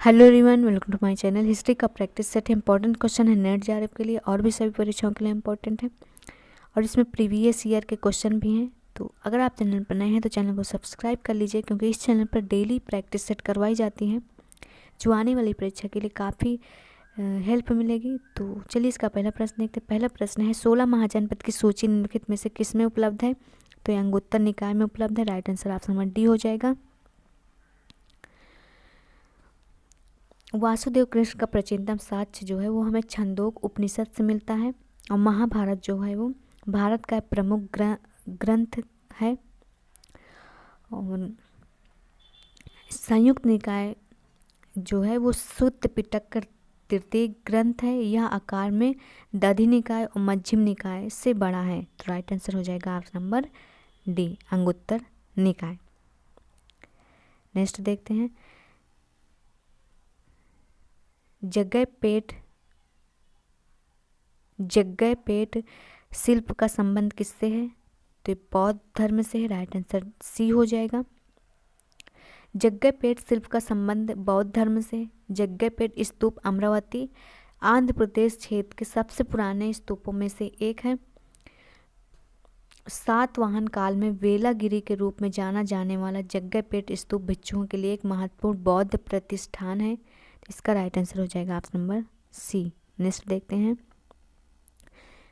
Hello everyone, welcome to my channel. History का practice set है। Important question है NET JRF के लिए और भी सभी परीक्षाओं के लिए इंपॉर्टेंट है, और इसमें प्रीवियस ईयर के क्वेश्चन भी हैं। तो अगर आप चैनल पर नए हैं तो चैनल को सब्सक्राइब कर लीजिए, क्योंकि इस चैनल पर डेली प्रैक्टिस सेट करवाई जाती हैं जो आने वाली परीक्षा के लिए काफ़ी हेल्प मिलेगी। तो चलिए इसका पहला प्रश्न देखते हैं। पहला प्रश्न है, 16 महाजनपद की सूची निम्नलिखित में से किस में उपलब्ध है? तो ये अंगुत्तर निकाय में उपलब्ध है। Right answer option number D हो जाएगा। वासुदेव कृष्ण का प्राचीनतम साक्ष्य जो है वो हमें छंदोग उपनिषद से मिलता है, और महाभारत जो है वो भारत का प्रमुख ग्रंथ है। और संयुक्त निकाय जो है वो सुत्त पिटक का तृतीय ग्रंथ है। यह आकार में दधि निकाय और मध्यम निकाय से बड़ा है। तो राइट आंसर हो जाएगा ऑप्शन नंबर डी, अंगुत्तर निकाय। नेक्स्ट देखते हैं, जग्गैपेट शिल्प का संबंध किससे है? तो ये बौद्ध धर्म से है। राइट आंसर सी हो जाएगा। जग्गैपेट शिल्प का संबंध बौद्ध धर्म से है। जग्गैपेट स्तूप अमरावती आंध्र प्रदेश क्षेत्र के सबसे पुराने स्तूपों में से एक है। सातवाहन काल में वेलागिरी के रूप में जाना जाने वाला जग्गैपेट स्तूप भिक्षुओं के लिए एक महत्वपूर्ण बौद्ध प्रतिष्ठान है। इसका राइट आंसर हो जाएगा ऑप्शन नंबर सी। नेक्स्ट देखते हैं,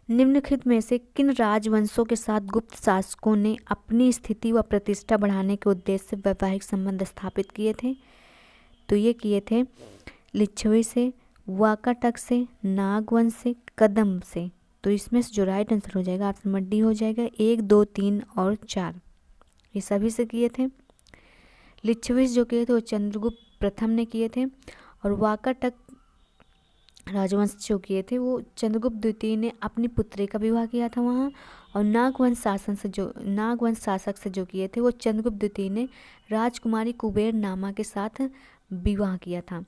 निम्नलिखित में से किन राजवंशों के साथ गुप्त शासकों ने अपनी स्थिति व प्रतिष्ठा बढ़ाने के उद्देश्य से वैवाहिक संबंध स्थापित किए थे? तो ये किए थे लिच्छवी से, वाकाटक से, नागवंश से, कदम से। तो इसमें से जो राइट आंसर हो जाएगा ऑप्शन नंबर डी हो जाएगा। 1, 2, 3 और 4 ये सभी से किए थे। लिच्छवी जो किए थे वो चंद्रगुप्त प्रथम ने किए थे, और वाकाटक राजवंश जो किए थे वो चंद्रगुप्त द्वितीय ने अपनी पुत्री का विवाह किया था वहाँ। और नागवंश शासक से जो किए थे वो चंद्रगुप्त द्वितीय ने राजकुमारी कुबेर नामा के साथ विवाह किया था।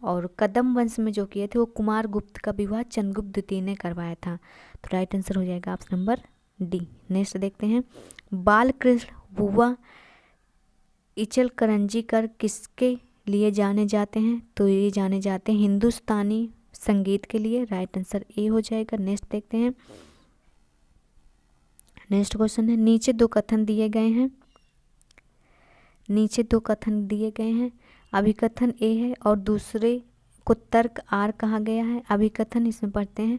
और कदम वंश में जो किए थे वो कुमार गुप्त का विवाह चंद्रगुप्त द्वितीय ने करवाया था। तो राइट आंसर हो जाएगा ऑप्शन नंबर डी। नेक्स्ट देखते हैं, बालकृष्ण बुआ इचलकरंजीकर किसके लिए जाने जाते हैं? तो ये जाने जाते हैं हिंदुस्तानी संगीत के लिए। राइट आंसर ए हो जाएगा। नेक्स्ट देखते हैं, नेक्स्ट क्वेश्चन है, नीचे दो कथन दिए गए हैं। अभिकथन ए है और दूसरे को तर्क आर कहा गया है। अभिकथन इसमें पढ़ते हैं,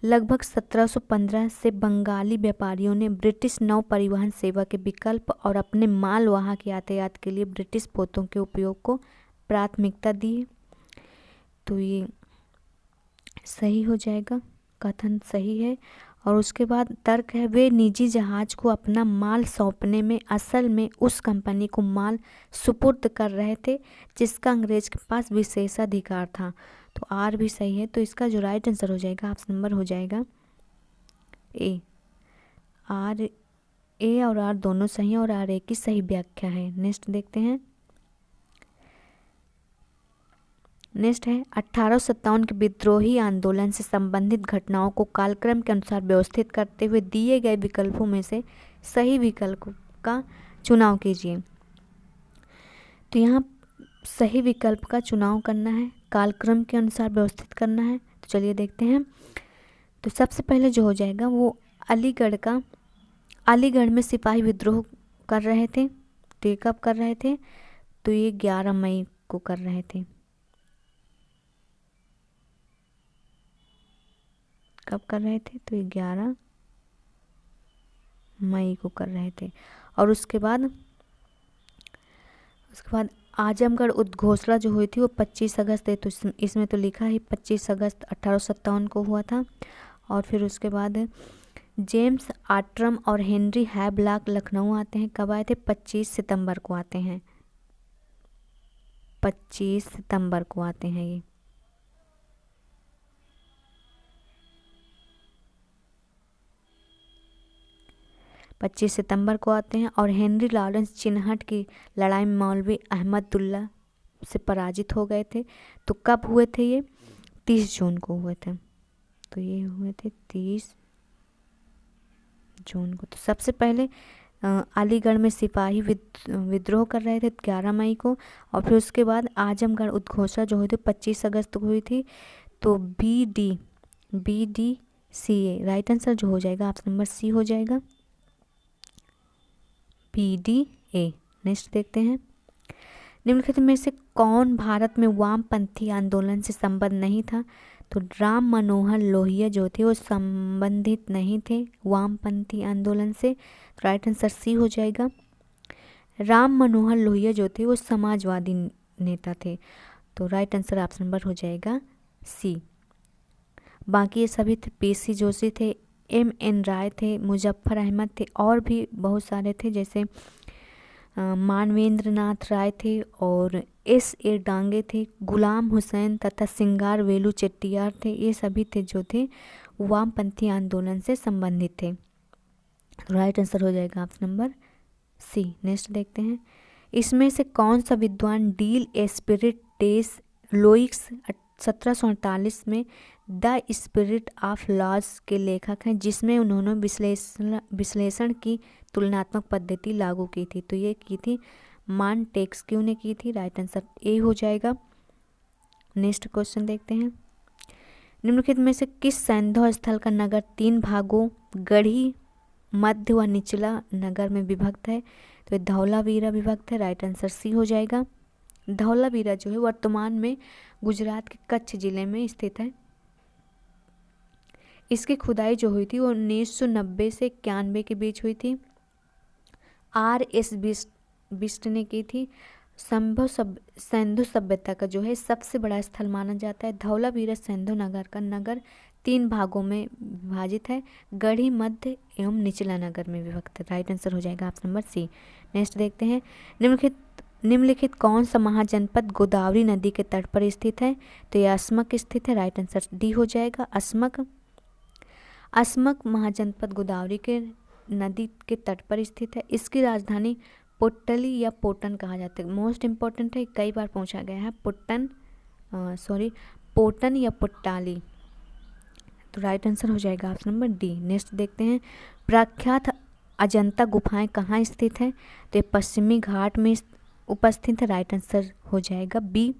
लगभग 1715 से बंगाली व्यापारियों ने ब्रिटिश नौ परिवहन सेवा के विकल्प और अपने मालवाहक यातायात के लिए ब्रिटिश पोतों के उपयोग को प्राथमिकता दी। तो ये सही हो जाएगा, कथन सही है। और उसके बाद तर्क है, वे निजी जहाज को अपना माल सौंपने में असल में उस कंपनी को माल सुपुर्द कर रहे थे जिसका अंग्रेज के पास विशेषाधिकार था। तो आर भी सही है। तो इसका जो राइट आंसर हो जाएगा ऑप्शन नंबर हो जाएगा ए। आर ए और आर दोनों सही हैं और आर ए की सही व्याख्या है। नेक्स्ट देखते हैं, नेक्स्ट है, 1857 के विद्रोही आंदोलन से संबंधित घटनाओं को कालक्रम के अनुसार व्यवस्थित करते हुए दिए गए विकल्पों में से सही विकल्प का चुनाव कीजिए। तो यहाँ सही विकल्प का चुनाव करना है, कालक्रम के अनुसार व्यवस्थित करना है। तो चलिए देखते हैं। तो सबसे पहले जो हो जाएगा वो अलीगढ़ में सिपाही विद्रोह कर रहे थे। तो ये कब कर रहे थे? तो ये 11 मई को कर रहे थे। कब कर रहे थे? तो ये 11 मई को कर रहे थे। और उसके बाद आजमगढ़ उद्घोषणा जो हुई थी वो 25 अगस्त है। तो इसमें तो लिखा है 25 अगस्त 1857 को हुआ था। और फिर उसके बाद जेम्स आट्रम और हेनरी हैवलॉक लखनऊ आते हैं। कब आए थे? 25 सितंबर को आते हैं। 25 सितंबर को आते हैं ये। पच्चीस सितंबर को आते हैं। और हेनरी लॉरेंस चिन्हट की लड़ाई में मौलवी अहमदुल्ला से पराजित हो गए थे। तो कब हुए थे ये? 30 जून को हुए थे। तो ये हुए थे 30 जून को। तो सबसे पहले अलीगढ़ में सिपाही विद्रोह कर रहे थे 11 मई को, और फिर उसके बाद आजमगढ़ उद्घोषणा जो हुई थी 25 अगस्त को हुई थी। तो BDCA राइट आंसर जो हो जाएगा ऑप्शन नंबर सी हो जाएगा, BDA। नेक्स्ट देखते हैं, निम्नलिखित में से कौन भारत में वामपंथी आंदोलन से संबद्ध नहीं था? तो राम मनोहर लोहिया जो थे वो संबंधित नहीं थे वामपंथी आंदोलन से, तो राइट आंसर सी हो जाएगा। राम मनोहर लोहिया जो थे वो समाजवादी नेता थे, तो राइट आंसर ऑप्शन नंबर हो जाएगा सी। बाकी ये सभी थे, PC जोशी थे, MN राय थे, मुजफ्फर अहमद थे, और भी बहुत सारे थे, जैसे मानवेंद्र नाथ राय थे और SA डांगे थे, गुलाम हुसैन तथा सिंगार वेलू चेट्टियार थे। ये सभी थे जो थे वामपंथी आंदोलन से संबंधित थे, तो राइट आंसर हो जाएगा ऑप्शन नंबर सी। नेक्स्ट देखते हैं, इसमें से कौन सा विद्वान डील एस्पिरिट डेस लोइक्स 1748 में द स्पिरिट ऑफ लॉज के लेखक हैं, जिसमें उन्होंने विश्लेषण की तुलनात्मक पद्धति लागू की थी? तो ये की थी मॉन्टेस्क्यू ने की थी, राइट आंसर ए हो जाएगा। नेक्स्ट क्वेश्चन देखते हैं, निम्नलिखित में से किस सैंधव स्थल का नगर 3 भागों गढ़ी, मध्य व निचला नगर में विभक्त है? तो धौलावीरा विभक्त है, राइट आंसर सी हो जाएगा। धौलावीरा जो है वर्तमान में गुजरात के कच्छ जिले में स्थित है। इसकी खुदाई जो हुई थी वो 1990 से 91 के बीच हुई थी। RS बिष्ट ने की थी। सिंधु सभ्यता का जो है सबसे बड़ा स्थल माना जाता है। धौलावीरा सिंधु नगर का नगर 3 भागों में विभाजित है, गढ़ी, मध्य एवं निचला नगर में विभक्त है, राइट आंसर हो जाएगा ऑप्शन नंबर सी। नेक्स्ट देखते हैं, निम्नलिखित कौन सा महाजनपद गोदावरी नदी के तट पर स्थित है? तो यह अस्मक स्थित है, राइट आंसर डी हो जाएगा अस्मक महाजनपद गोदावरी के नदी के तट पर स्थित है। इसकी राजधानी पुट्टली या पोटन कहा जाता है। मोस्ट इम्पोर्टेंट है, कई बार पूछा गया है, पोटन या पुट्टाली, तो राइट आंसर हो जाएगा ऑप्शन नंबर डी। नेक्स्ट देखते हैं, प्रख्यात अजंता गुफाएं कहाँ स्थित है? तो ये पश्चिमी घाट में उपस्थित है, राइट आंसर हो जाएगा बी।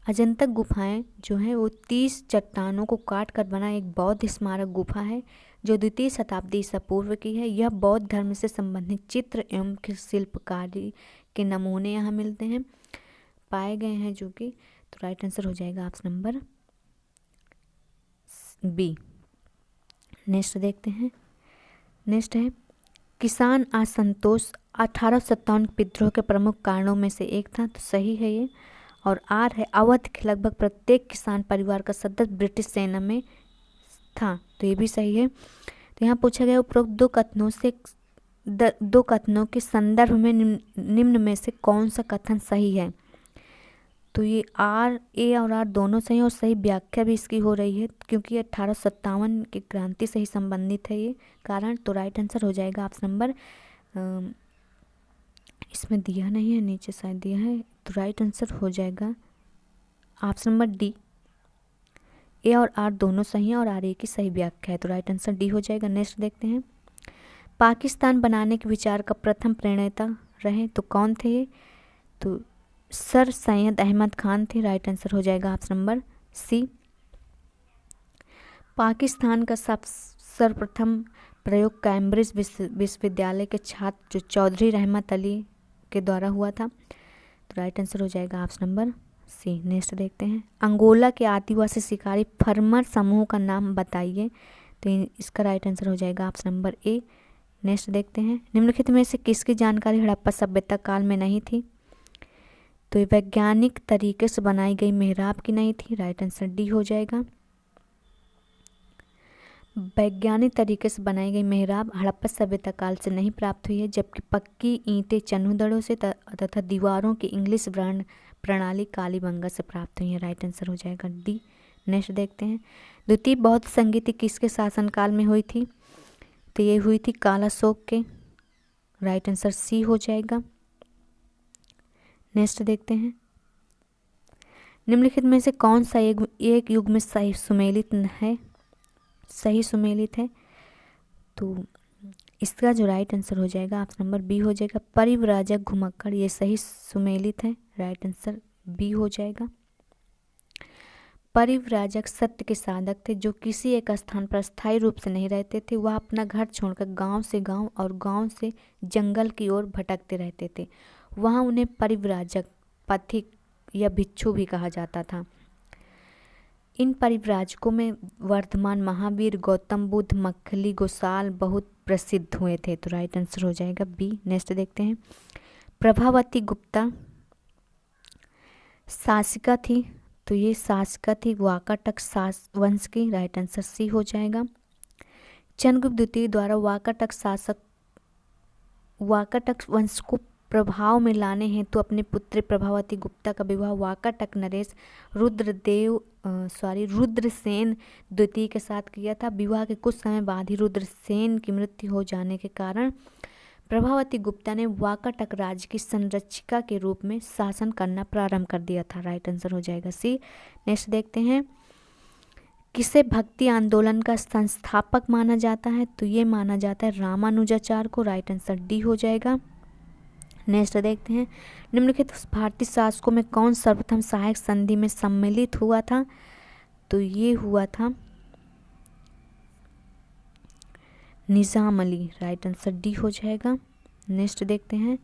अजंता गुफाएं जो है वो 30 चट्टानों को काट कर बना एक बौद्ध स्मारक गुफा है, जो 2वीं शताब्दी ईसा पूर्व की है। यह बौद्ध धर्म से संबंधित चित्र एवं शिल्पकारी के नमूने यहाँ मिलते हैं, पाए गए हैं जो कि, तो राइट आंसर हो जाएगा ऑप्शन नंबर बी। नेक्स्ट देखते हैं, नेक्स्ट है, किसान असंतोष 1857 विद्रोह के प्रमुख कारणों में से एक था, तो सही है ये। और आर है, अवध के लगभग प्रत्येक किसान परिवार का सदस्य ब्रिटिश सेना में था, तो ये भी सही है। तो यहाँ पूछा गया उपरोक्त दो कथनों के संदर्भ में निम्न में से कौन सा कथन सही है? तो ये ए और आर दोनों सही, और सही व्याख्या भी इसकी हो रही है, क्योंकि 1857 की क्रांति से ही संबंधित है ये कारण, तो राइट आंसर हो जाएगा ऑप्शन नंबर, इसमें दिया नहीं है, नीचे शायद दिया है, तो राइट आंसर हो जाएगा ऑप्शन नंबर डी। ए और आर दोनों सही हैं और आर ए की सही व्याख्या है, तो राइट आंसर डी हो जाएगा। नेक्स्ट देखते हैं, पाकिस्तान बनाने के विचार का प्रथम प्रणेता रहे तो कौन थे ये? तो सर सैयद अहमद खान थे, राइट आंसर हो जाएगा ऑप्शन नंबर सी। पाकिस्तान का सर्वप्रथम प्रयोग कैम्ब्रिज विश्वविद्यालय के छात्र जो चौधरी रहमत अली के द्वारा हुआ था, तो राइट आंसर हो जाएगा ऑप्शन नंबर सी। नेक्स्ट देखते हैं, अंगोला के आदिवासी शिकारी फर्मर समूह का नाम बताइए, तो इसका राइट आंसर हो जाएगा ऑप्शन नंबर ए। नेक्स्ट देखते हैं, निम्नलिखित में से किसकी जानकारी हड़प्पा सभ्यता काल में नहीं थी? तो ये वैज्ञानिक तरीके से बनाई गई मेहराब की नहीं थी, राइट आंसर डी हो जाएगा। वैज्ञानिक तरीके से बनाई गई मेहराब हड़प्पा सभ्यता काल से नहीं प्राप्त हुई है, जबकि पक्की ईंटें चन्हुदड़ों से तथा दीवारों की इंग्लिश ब्रांड प्रणाली कालीबंगा से प्राप्त हुई है, राइट आंसर हो जाएगा डी। नेक्स्ट देखते हैं, द्वितीय बौद्ध संगीति किसके शासनकाल में हुई थी? तो ये हुई थी कालाशोक के, राइट आंसर सी हो जाएगा। नेक्स्ट देखते हैं, निम्नलिखित में से कौन सा एक युग में सही सुमेलित है? तो इसका जो राइट आंसर हो जाएगा ऑप्शन नंबर बी हो जाएगा। परिव्राजक घुमक्कड़, ये सही सुमेलित है, राइट आंसर बी हो जाएगा। परिव्राजक सत्य के साधक थे जो किसी एक स्थान पर स्थायी रूप से नहीं रहते थे। वह अपना घर छोड़कर गांव से गांव और गांव से जंगल की ओर भटकते रहते थे। वहां उन्हें परिव्राजक, पथिक या भिक्षु भी कहा जाता था। इन परिव्राजकों में वर्धमान महावीर, गौतम बुद्ध, मक्खली गोसाल बहुत प्रसिद्ध हुए थे। तो राइट आंसर हो जाएगा बी। नेक्स्ट देखते हैं। प्रभावती गुप्ता शासिका थी, तो ये शासिका थी वाकाटक वंश की, राइट आंसर सी हो जाएगा। चंद्रगुप्त द्वितीय द्वारा वाकाटक वंश को प्रभाव में लाने हेतु तो अपने पुत्र प्रभावती गुप्ता का विवाह वाकाटक नरेश रुद्रसेन द्वितीय के साथ किया था। विवाह के कुछ समय बाद ही रुद्रसेन की मृत्यु हो जाने के कारण प्रभावती गुप्ता ने वाकाटक राज्य की संरक्षिका के रूप में शासन करना प्रारंभ कर दिया था। राइट आंसर हो जाएगा सी। नेक्स्ट देखते हैं। किसे भक्ति आंदोलन का संस्थापक माना जाता है? तो ये माना जाता है रामानुजाचार्य को, राइट आंसर डी हो जाएगा। नेक्स्ट देखते हैं। निम्नलिखित भारतीय शासकों में कौन सर्वप्रथम सहायक संधि में सम्मिलित हुआ था? तो ये हुआ था निज़ाम अली, राइट आंसर डी हो जाएगा। नेक्स्ट देखते हैं।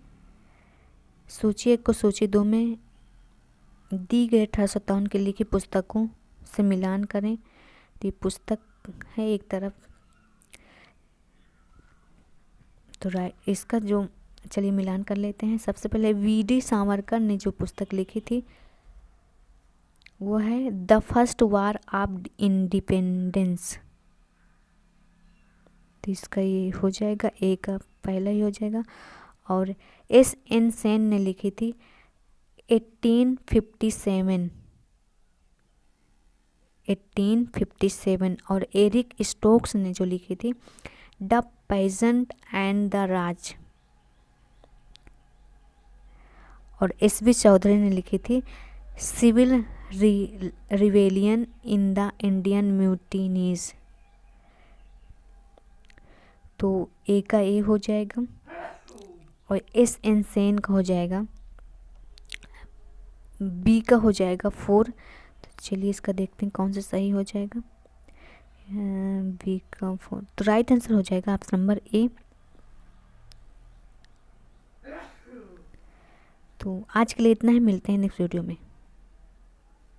सूची 1 को सूची 2 में दी गई 1857 के लिखी पुस्तकों से मिलान करें। तो ये पुस्तक है एक तरफ, तो इसका जो चलिए मिलान कर लेते हैं। सबसे पहले वीडी सावरकर ने जो पुस्तक लिखी थी वो है the first war of independence, तो इसका ये हो जाएगा, ए का पहला ही हो जाएगा। और S.N. सेन ने लिखी थी 1857 और एरिक स्टोक्स ने जो लिखी थी the peasant and the Raj, और S.V. चौधरी ने लिखी थी civil rebellion in the Indian mutinies. तो ए का ए हो जाएगा और S.N. सेन का हो जाएगा, बी का हो जाएगा 4। तो चलिए इसका देखते हैं कौन सा सही हो जाएगा। बी का 4, तो राइट आंसर हो जाएगा ऑप्शन नंबर ए। तो आज के लिए इतना ही, मिलते हैं नेक्स्ट वीडियो में।